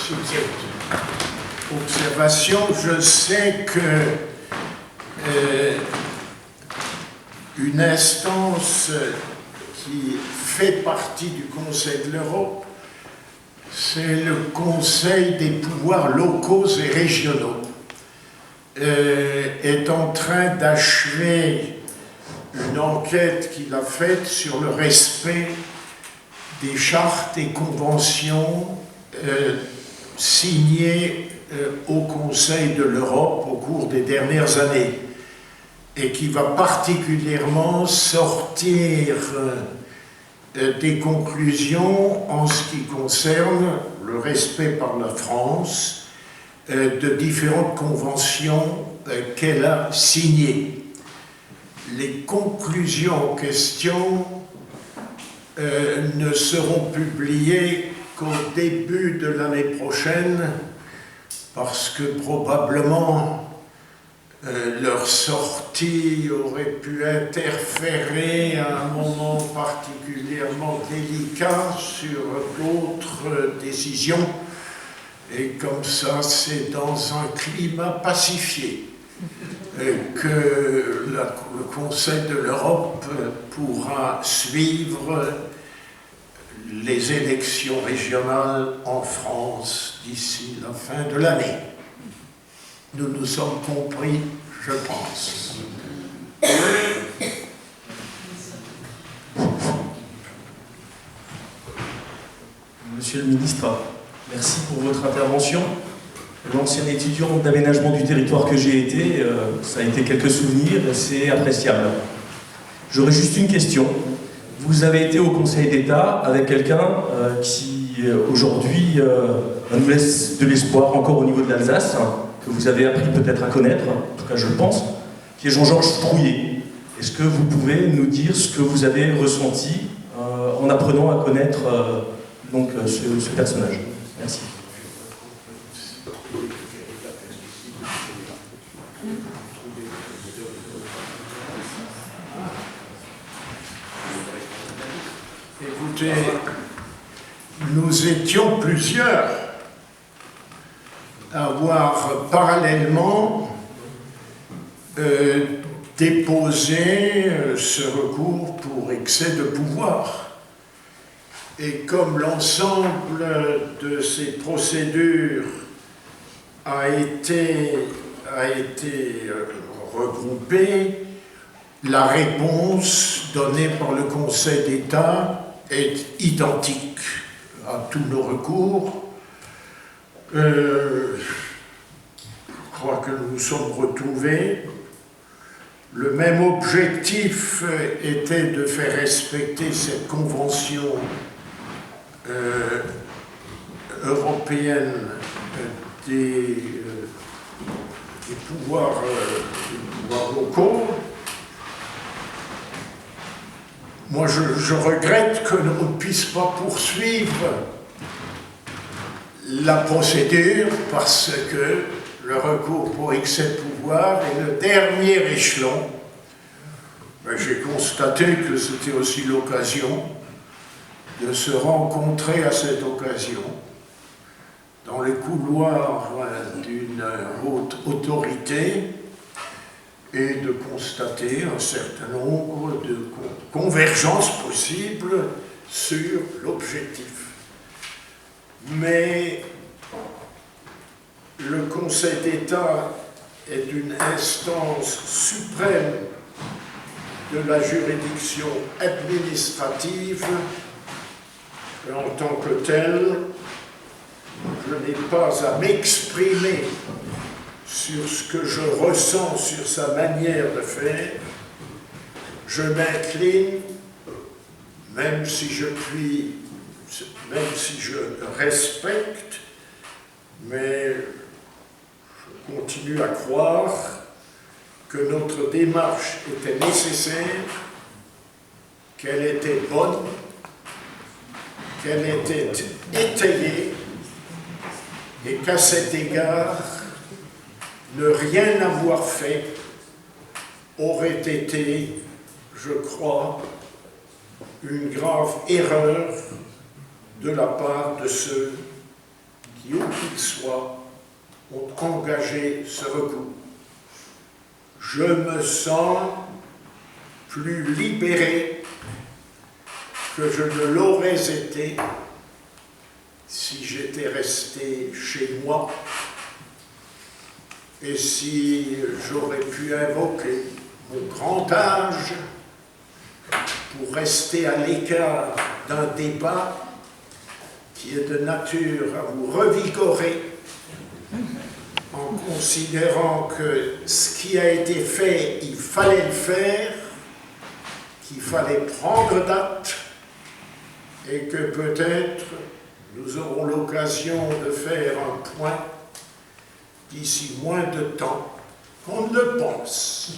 remercie de cette observation. Je sais que une instance qui fait partie du Conseil de l'Europe, c'est le Conseil des pouvoirs locaux et régionaux, est en train d'achever une enquête qu'il a faite sur le respect des chartes et conventions signées au Conseil de l'Europe au cours des dernières années, et qui va particulièrement sortir des conclusions en ce qui concerne le respect par la France de différentes conventions qu'elle a signées. Les conclusions en question ne seront publiées qu'au début de l'année prochaine, parce que probablement leur sortie aurait pu interférer à un moment particulièrement délicat sur d'autres décisions, et comme ça c'est dans un climat pacifié que le Conseil de l'Europe pourra suivre les élections régionales en France d'ici la fin de l'année. Nous nous sommes compris, je pense. Monsieur le ministre, merci pour votre intervention. L'ancien étudiant d'aménagement du territoire que j'ai été, ça a été quelques souvenirs, c'est appréciable. J'aurais juste une question. Vous avez été au Conseil d'État avec quelqu'un qui, aujourd'hui, nous laisse de l'espoir encore au niveau de l'Alsace, que vous avez appris peut-être à connaître, en tout cas je le pense, qui est Jean-Georges Trouillet. Est-ce que vous pouvez nous dire ce que vous avez ressenti en apprenant à connaître ce personnage? Merci. Écoutez, nous étions plusieurs à avoir parallèlement déposé ce recours pour excès de pouvoir. Et comme l'ensemble de ces procédures a été regroupé, la réponse donnée par le Conseil d'État est identique à tous nos recours. Je crois que nous nous sommes retrouvés. Le même objectif était de faire respecter cette convention européenne des pouvoirs locaux. Moi, je regrette que l'on ne puisse pas poursuivre la procédure, parce que le recours pour excès de pouvoir est le dernier échelon. J'ai constaté que c'était aussi l'occasion de se rencontrer à cette occasion dans les couloirs d'une haute autorité et de constater un certain nombre de convergences possibles sur l'objectif. Mais le Conseil d'État est une instance suprême de la juridiction administrative, et en tant que telle, je n'ai pas à m'exprimer sur ce que je ressens, sur sa manière de faire. Je m'incline, même si je respecte, mais je continue à croire que notre démarche était nécessaire, qu'elle était bonne, qu'elle était étayée, et qu'à cet égard, ne rien avoir fait aurait été, je crois, une grave erreur de la part de ceux qui, où qu'ils soient, ont engagé ce recours. Je me sens plus libéré que je ne l'aurais été si j'étais resté chez moi et si j'aurais pu invoquer mon grand âge pour rester à l'écart d'un débat qui est de nature à vous revigorer en considérant que ce qui a été fait, il fallait le faire, qu'il fallait prendre date et que peut-être nous aurons l'occasion de faire un point d'ici moins de temps qu'on ne le pense.